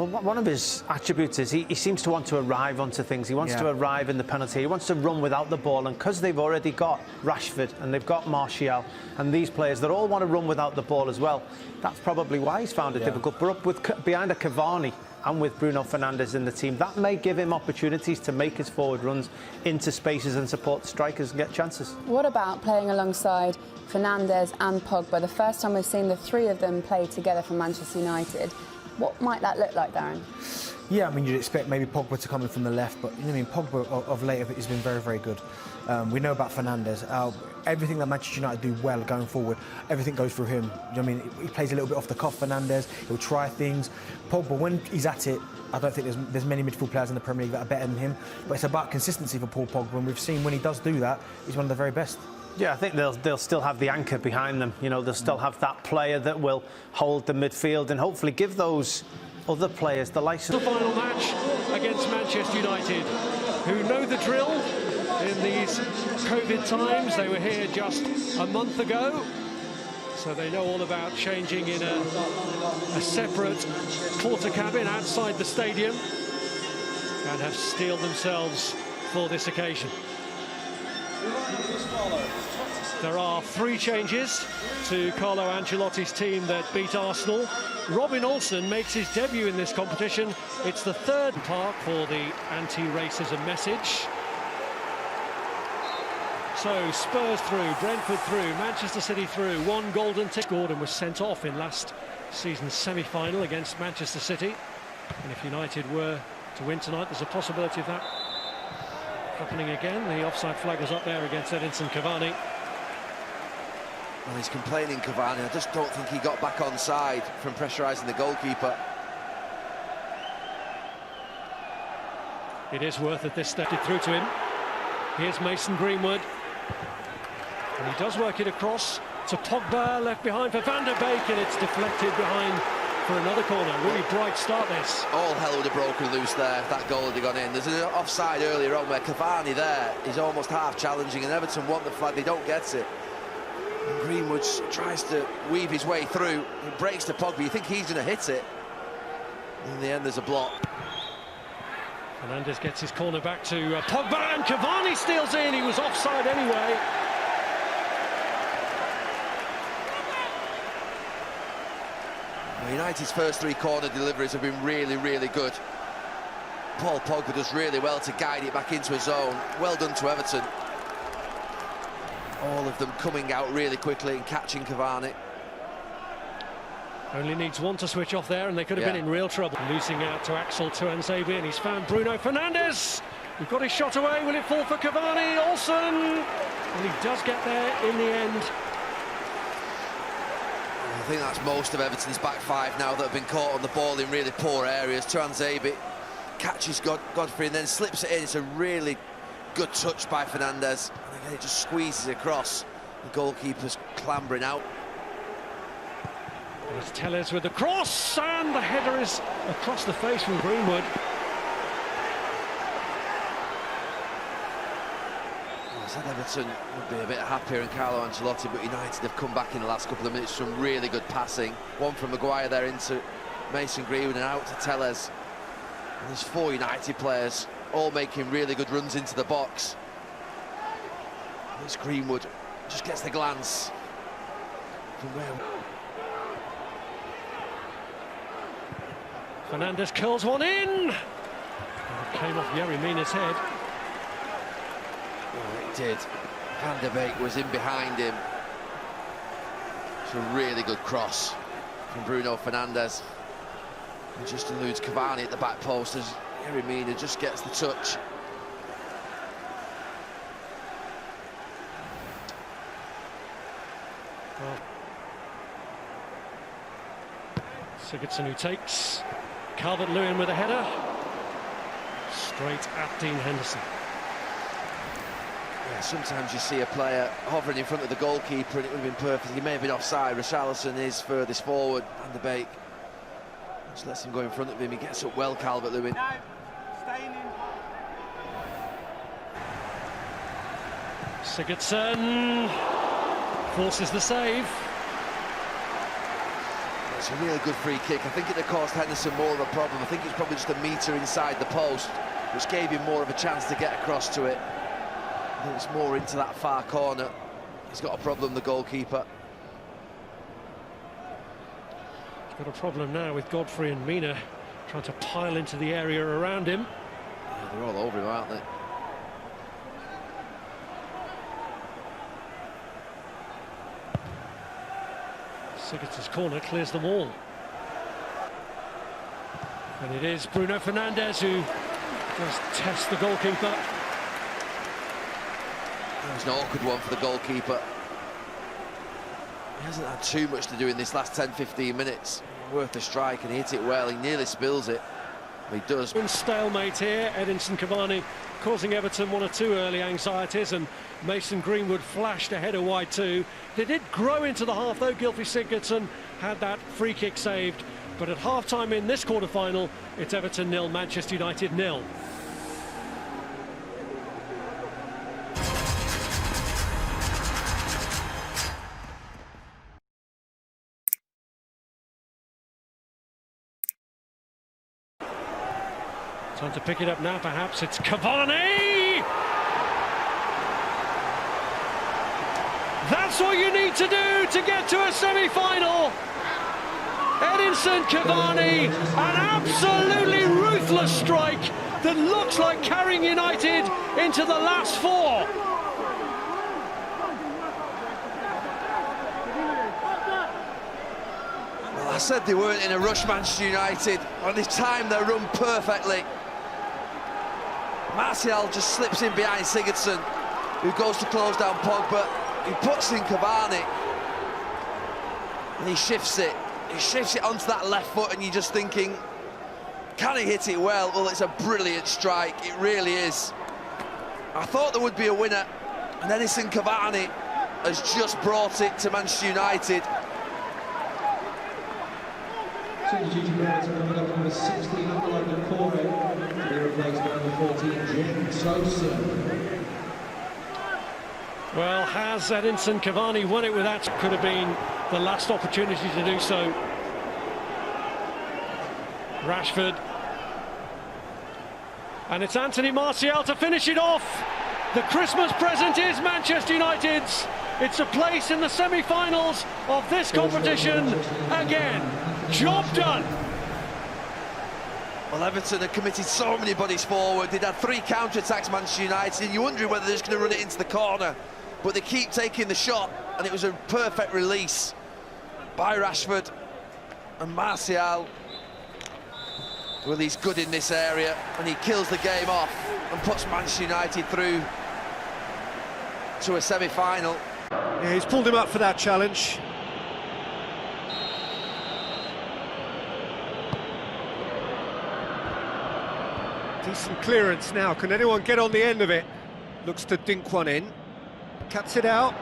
Well, one of his attributes is he seems to want to arrive onto things. He wants to arrive in the penalty. He wants to run without the ball. And because they've already got Rashford and they've got Martial and these players that all want to run without the ball as well, that's probably why he's found it difficult. But up with behind a Cavani and with Bruno Fernandes in the team, that may give him opportunities to make his forward runs into spaces and support strikers and get chances. What about playing alongside Fernandes and Pogba? The first time we've seen the three of them play together for Manchester United. What might that look like, Darren? Yeah, I mean, you'd expect maybe Pogba to come in from the left, but you know what I mean, Pogba of late has been very, very good. We know about Fernandes. Everything that Manchester United do well going forward, everything goes through him. You know what I mean? He plays a little bit off the cuff, Fernandes. He'll try things. Pogba, when he's at it, I don't think there's many midfield players in the Premier League that are better than him. But it's about consistency for Paul Pogba, and we've seen when he does do that, he's one of the very best. Yeah, I think they'll still have the anchor behind them. You know, they'll still have that player that will hold the midfield and hopefully give those other players the license. The final match against Manchester United, who know the drill in these COVID times. They were here just a month ago, so they know all about changing in a separate quarter cabin outside the stadium and have steeled themselves for this occasion. There are 3 changes to Carlo Ancelotti's team that beat Arsenal. Robin Olsen makes his debut in this competition. It's the 3rd park for the anti-racism message. So Spurs through, Brentford through, Manchester City through. 1 golden ticket. Gordon was sent off in last season's semi-final against Manchester City. And if United were to win tonight, there's a possibility of that happening again. The offside flag is up there against Edinson Cavani. Well, he's complaining, Cavani. I just don't think he got back on side from pressurising the goalkeeper. It is worth at this step. It through to him. Here's Mason Greenwood. And he does work it across to Pogba, left behind for Van der Beek, and it's deflected behind for another corner. Really bright start this. All hell would have broken loose there if that goal had gone in. There's an offside earlier on where Cavani there is almost half challenging, and Everton want the flag, they don't get it. And Greenwood tries to weave his way through. He breaks to Pogba. You think he's going to hit it. In the end, there's a block. Fernandes gets his corner back to Pogba, and Cavani steals in. He was offside anyway. Well, United's first 3 corner deliveries have been really, really good. Paul Pogba does really well to guide it back into a zone. Well done to Everton. All of them coming out really quickly and catching Cavani. Only needs one to switch off there, and they could have been in real trouble. Losing out to Axel Tuanzebe, and he's found Bruno Fernandes. We've got his shot away. Will it fall for Cavani? Olsen! And he does get there in the end. I think that's most of Everton's back 5 now that have been caught on the ball in really poor areas. Tuanzebe catches Godfrey and then slips it in. It's a really good touch by Fernandes. And again, it just squeezes across. The goalkeeper's clambering out. There's Telles with the cross, and the header is across the face from Greenwood. I said Everton would be a bit happier in Carlo Ancelotti, but United have come back in the last couple of minutes from really good passing. One from Maguire there into Mason Greenwood and out to Telles. And there's 4 United players all making really good runs into the box. There's Greenwood, just gets the glance from where. Fernandes curls one in. It came off Yerry Mina's head. Well, it did. Van der Beek was in behind him. It's a really good cross from Bruno Fernandes. And just eludes Cavani at the back post as Yerry Mina just gets the touch. Well, Sigurdsson who takes. Calvert-Lewin with a header. Straight at Dean Henderson. Yeah, sometimes you see a player hovering in front of the goalkeeper and it would have been perfect. He may have been offside. Richarlison is furthest forward. Van der Beek just lets him go in front of him. He gets up well, Calvert-Lewin. Sigurdsson forces the save. It's a really good free kick. I think it caused Henderson more of a problem. I think it's probably just a metre inside the post, which gave him more of a chance to get across to it. I think it's more into that far corner. He's got a problem, the goalkeeper. He's got a problem now with Godfrey and Mina trying to pile into the area around him. Yeah, they're all over him, aren't they? Sigurdsson's corner clears them all. And it is Bruno Fernandes who does test the goalkeeper. That was an awkward one for the goalkeeper. He hasn't had too much to do in this last 10-15 minutes. Worth a strike, and he hit it well. He nearly spills it. He does. Stalemate here. Edinson Cavani causing Everton one or two early anxieties, and Mason Greenwood flashed a header wide too. They did grow into the half though. Gylfi Sigurdsson had that free kick saved, but at half-time in this quarter-final, it's Everton 0, Manchester United 0. Time to pick it up now, perhaps. It's Cavani! That's what you need to do to get to a semi-final. Edinson Cavani, an absolutely ruthless strike that looks like carrying United into the last four. Well, I said they weren't in a rush, Manchester United, and they timed their run perfectly. Martial just slips in behind Sigurdsson, who goes to close down Pogba. He puts in Cavani, and he shifts it. He shifts it onto that left foot, and you're just thinking, can he hit it well? Well, it's a brilliant strike, it really is. I thought there would be a winner, and Edinson Cavani has just brought it to Manchester United. Substituting players coming up number 16, Hіghlіghts Carabo, to be replaced by number 14, Jim Sosa. Well, has Edinson Cavani won it with that? Could have been the last opportunity to do so. Rashford. And it's Anthony Martial to finish it off. The Christmas present is Manchester United's. It's a place in the semi-finals of this competition again. Job done. Well, Everton had committed so many bodies forward. They'd had 3 counter-attacks, Manchester United, and you're wondering whether they're just going to run it into the corner. But they keep taking the shot, and it was a perfect release by Rashford. And Martial, well, he's good in this area, and he kills the game off and puts Manchester United through to a semi-final. Yeah, he's pulled him up for that challenge. Decent clearance now. Can anyone get on the end of it? Looks to dink one in. Cuts it out.